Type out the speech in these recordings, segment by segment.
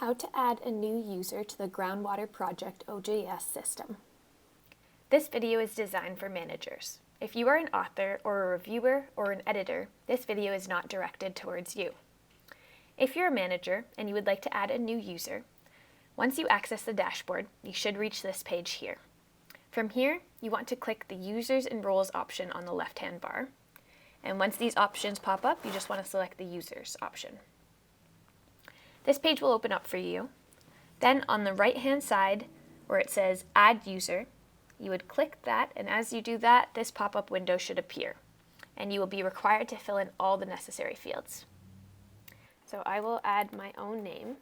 How to add a new user to the Groundwater Project OJS system. This video is designed for managers. If you are an author or a reviewer or an editor, this video is not directed towards you. If you're a manager and you would like to add a new user, once you access the dashboard, you should reach this page here. From here, you want to click the Users and Roles option on the left-hand bar. And once these options pop up, you just want to select the Users option. This page will open up for you. Then on the right-hand side, where it says Add User, you would click that, and as you do that, this pop-up window should appear. And you will be required to fill in all the necessary fields. So I will add my own name,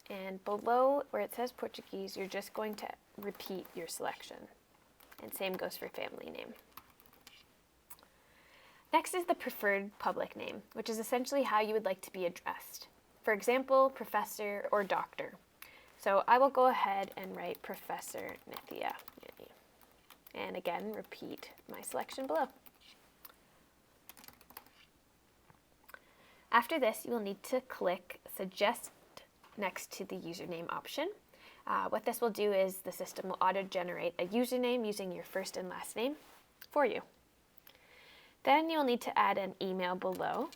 and below where it says Portuguese, you're just going to repeat your selection. And same goes for family name. Next is the preferred public name, which is essentially how you would like to be addressed. For example, professor or doctor. So I will go ahead and write Professor Nithya. And again, repeat my selection below. After this, you will need to click Suggest next to the username option. What this will do is the system will auto-generate a username using your first and last name for you. Then you'll need to add an email below.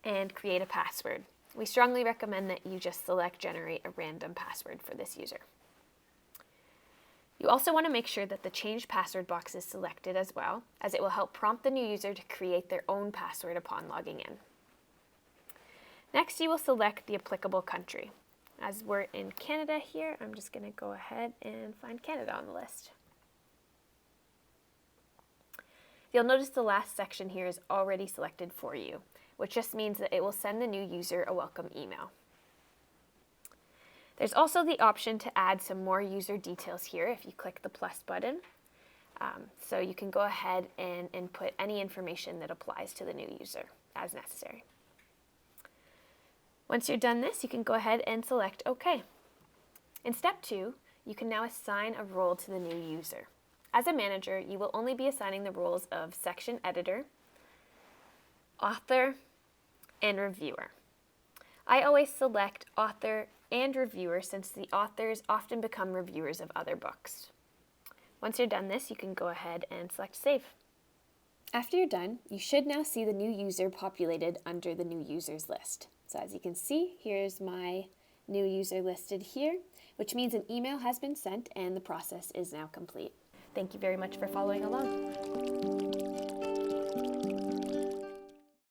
And create a password. We strongly recommend that you just select Generate a Random Password for this user. You also want to make sure that the Change Password box is selected as well, as it will help prompt the new user to create their own password upon logging in. Next, you will select the applicable country. As we're in Canada here, I'm just going to go ahead and find Canada on the list. You'll notice the last section here is already selected for you, which just means that it will send the new user a welcome email. There's also the option to add some more user details here if you click the plus button. So you can go ahead and input any information that applies to the new user as necessary. Once you're done this, you can go ahead and select OK. In step 2, you can now assign a role to the new user. As a manager, you will only be assigning the roles of section editor, author, and reviewer. I always select author and reviewer since the authors often become reviewers of other books. Once you're done this, you can go ahead and select Save. After you're done, you should now see the new user populated under the new users list. So as you can see, here's my new user listed here, which means an email has been sent and the process is now complete. Thank you very much for following along.